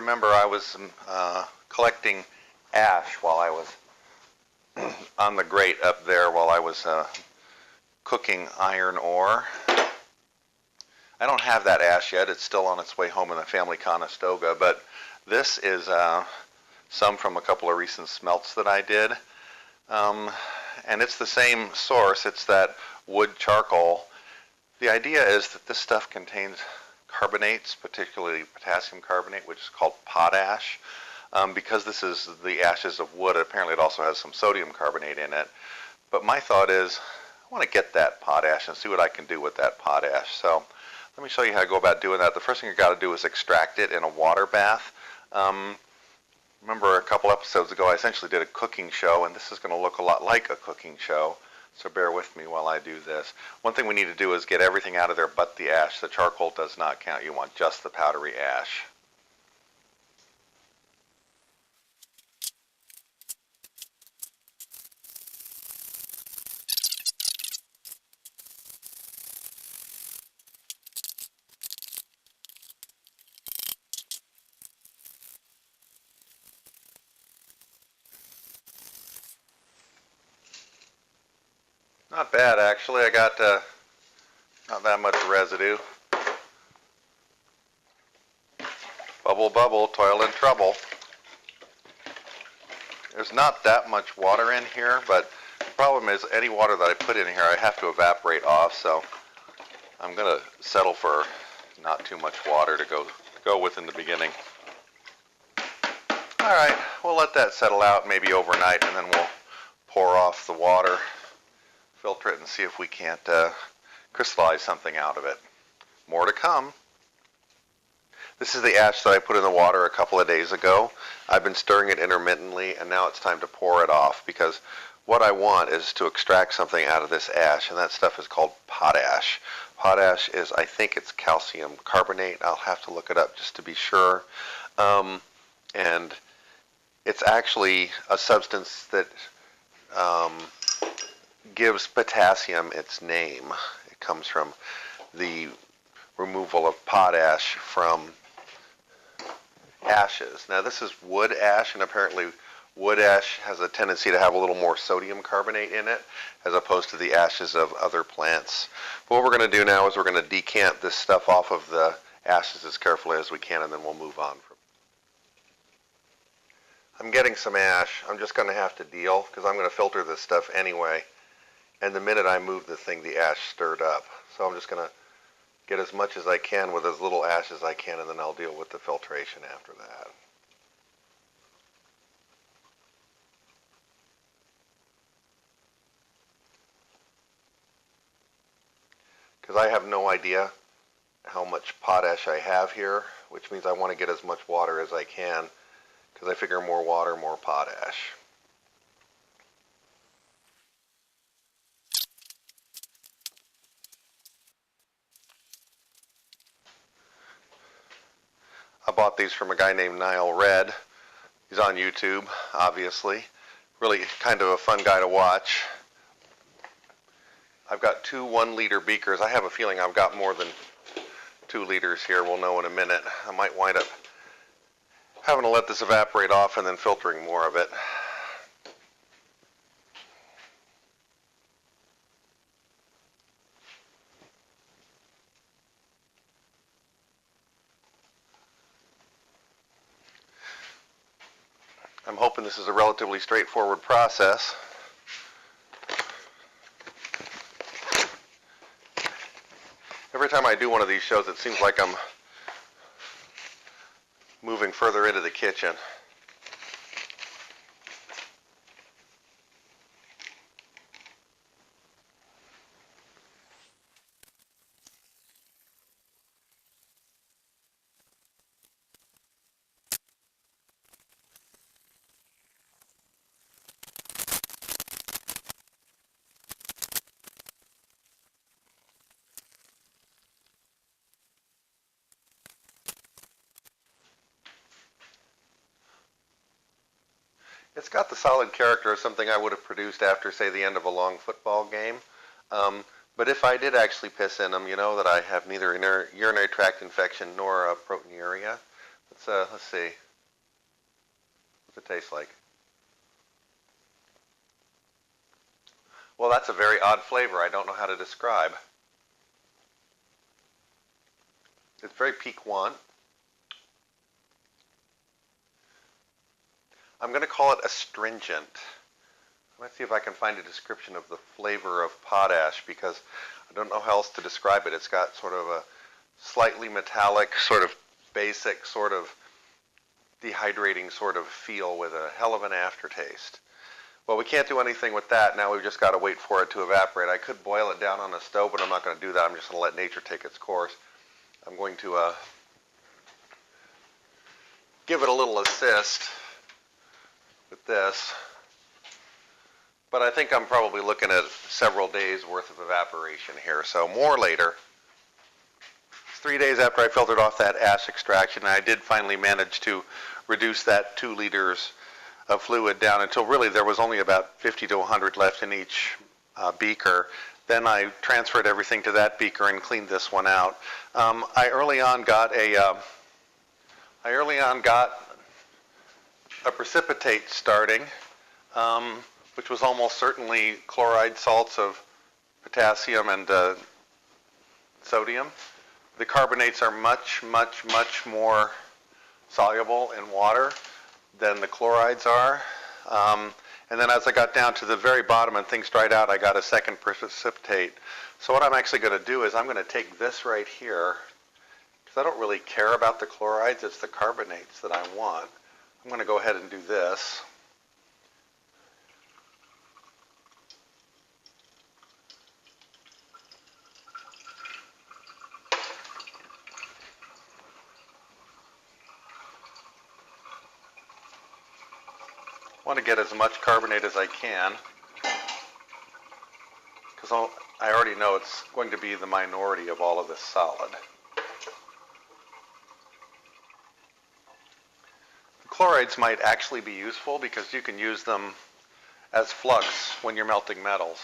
remember I was collecting ash while I was on the grate up there while I was cooking iron ore. I don't have that ash yet. It's still on its way home in the family Conestoga, but this is some from a couple of recent smelts that I did. And it's the same source. It's that wood charcoal. The idea is that this stuff contains carbonates, particularly potassium carbonate, which is called potash. Because this is the ashes of wood, apparently it also has some sodium carbonate in it. But my thought is, I want to get that potash and see what I can do with that potash. So let me show you how to go about doing that. The first thing you got to do is extract it in a water bath. Remember a couple episodes ago, I essentially did a cooking show, and this is going to look a lot like a cooking show. So bear with me while I do this. One thing we need to do is get everything out of there but the ash. The charcoal does not count. You want just the powdery ash. Not bad, actually. I got not that much residue. Bubble, bubble, toil and trouble. There's not that much water in here, but the problem is any water that I put in here, I have to evaporate off, so I'm going to settle for not too much water to go with in the beginning. All right, we'll let that settle out maybe overnight, and then we'll pour off the water, filter it, and see if we can't crystallize something out of it. More to come. This is the ash that I put in the water a couple of days ago. I've been stirring it intermittently, and now it's time to pour it off, because what I want is to extract something out of this ash, and that stuff is called potash. Potash is, I think it's calcium carbonate. I'll have to look it up just to be sure. And it's actually a substance that gives potassium its name. It comes from the removal of potash from ashes. Now this is wood ash, and apparently wood ash has a tendency to have a little more sodium carbonate in it as opposed to the ashes of other plants. But what we're going to do now is we're going to decant this stuff off of the ashes as carefully as we can, and then we'll move on. I'm getting some ash. I'm just going to have to deal because I'm going to filter this stuff anyway. And the minute I move the thing, the ash stirred up. So I'm just going to get as much as I can with as little ash as I can, and then I'll deal with the filtration after that. Because I have no idea how much potash I have here, which means I want to get as much water as I can, because I figure more water, more potash. I bought these from a guy named Niall Red. He's on YouTube, obviously. Really kind of a fun guy to watch. I've got two 1-liter beakers. I have a feeling I've got more than 2 liters here. We'll know in a minute. I might wind up having to let this evaporate off and then filtering more of it. I'm hoping this is a relatively straightforward process. Every time I do one of these shows, it seems like I'm moving further into the kitchen. It's got the solid character of something I would have produced after, say, the end of a long football game. But if I did actually piss in them, you know that I have neither urinary tract infection nor proteinuria. Let's see. What's it taste like? Well, that's a very odd flavor. I don't know how to describe. It's very piquant. I'm going to call it astringent. Let's see if I can find a description of the flavor of potash, because I don't know how else to describe it. It's got sort of a slightly metallic, sort of basic, sort of dehydrating sort of feel with a hell of an aftertaste. Well, we can't do anything with that. Now we've just got to wait for it to evaporate. I could boil it down on the stove, but I'm not going to do that. I'm just going to let nature take its course. I'm going to give it a little assist with this. But I think I'm probably looking at several days worth of evaporation here, so more later. It's 3 days after I filtered off that ash extraction, and I did finally manage to reduce that 2 liters of fluid down until really there was only about 50 to 100 left in each beaker. Then I transferred everything to that beaker and cleaned this one out. I early on got a precipitate starting, which was almost certainly chloride salts of potassium and sodium. The carbonates are much, much, much more soluble in water than the chlorides are. And then as I got down to the very bottom and things dried out, I got a second precipitate. So what I'm actually going to do is I'm going to take this right here, because I don't really care about the chlorides, it's the carbonates that I want. I'm going to go ahead and do this. I want to get as much carbonate as I can, because I already know it's going to be the minority of all of this solid. The chlorides might actually be useful because you can use them as flux when you're melting metals.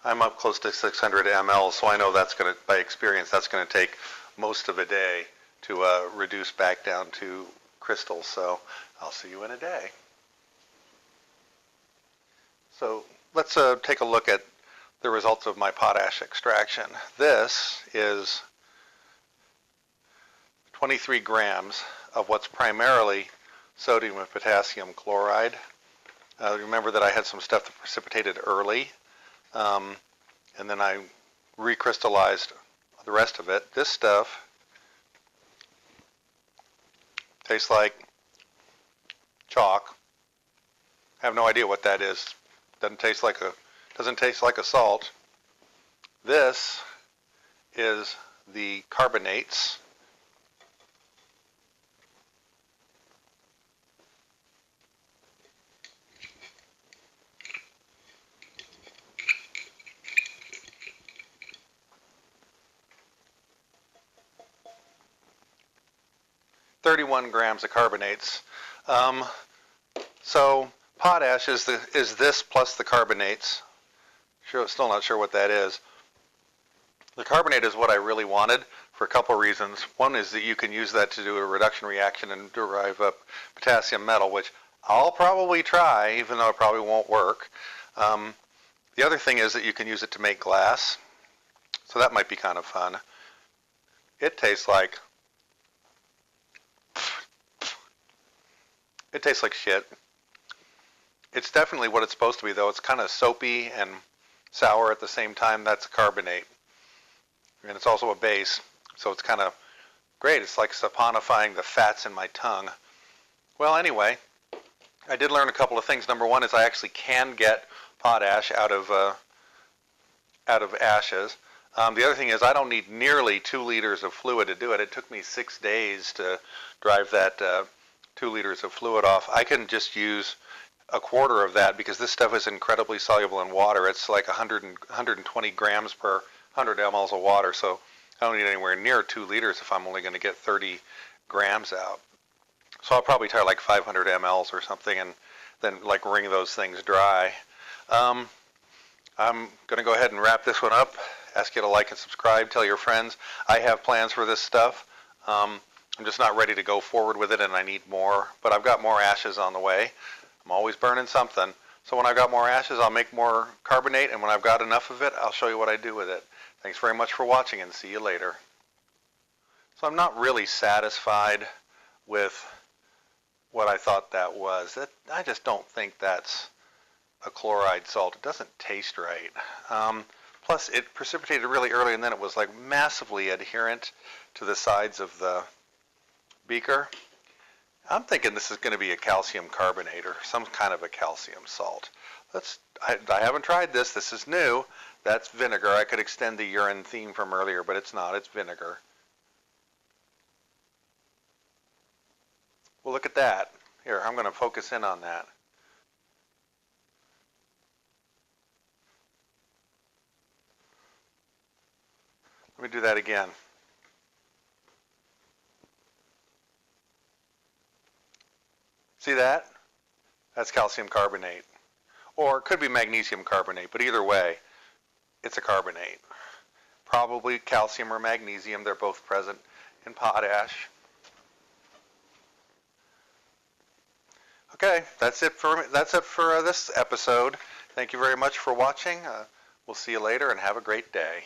I'm up close to 600 ml, so I know that's going to, by experience, that's going to take most of a day to reduce back down to crystals, so I'll see you in a day. So let's take a look at the results of my potash extraction. This is 23 grams of what's primarily sodium and potassium chloride. Remember that I had some stuff that precipitated early, and then I recrystallized the rest of it. This stuff tastes like chalk. I have no idea what that is. Doesn't taste like a salt. This is the carbonates. .31 grams of carbonates. So potash is this plus the carbonates. Still not sure what that is. The carbonate is what I really wanted for a couple reasons. One is that you can use that to do a reduction reaction and derive up potassium metal, which I'll probably try, even though it probably won't work. The other thing is that you can use it to make glass, so that might be kind of fun. It tastes like shit. It's definitely what it's supposed to be, though. It's kind of soapy and sour at the same time. That's a carbonate. And it's also a base, so it's kind of great. It's like saponifying the fats in my tongue. Well, anyway, I did learn a couple of things. Number one is I actually can get potash out of ashes. The other thing is I don't need nearly 2 liters of fluid to do it. It took me 6 days to drive that 2 liters of fluid off. I can just use a quarter of that because this stuff is incredibly soluble in water. It's like 120 grams per 100 mLs of water, so I don't need anywhere near 2 liters if I'm only going to get 30 grams out. So I'll probably try like 500 mLs or something and then like wring those things dry. I'm going to go ahead and wrap this one up ask you to like and subscribe. Tell your friends. I have plans for this stuff. I'm just not ready to go forward with it, and I need more. But I've got more ashes on the way. I'm always burning something. So when I've got more ashes, I'll make more carbonate, and when I've got enough of it, I'll show you what I do with it. Thanks very much for watching, and see you later. So I'm not really satisfied with what I thought that was. I just don't think that's a chloride salt. It doesn't taste right. Plus, it precipitated really early, and then it was like massively adherent to the sides of the beaker. I'm thinking this is going to be a calcium carbonate or some kind of a calcium salt. I haven't tried this. This is new. That's vinegar. I could extend the urine theme from earlier, but it's not. It's vinegar. Well, look at that. Here, I'm going to focus in on that. Let me do that again. See that? That's calcium carbonate. Or it could be magnesium carbonate, but either way, it's a carbonate. Probably calcium or magnesium. They're both present in potash. Okay, that's it for this episode. Thank you very much for watching. We'll see you later, and have a great day.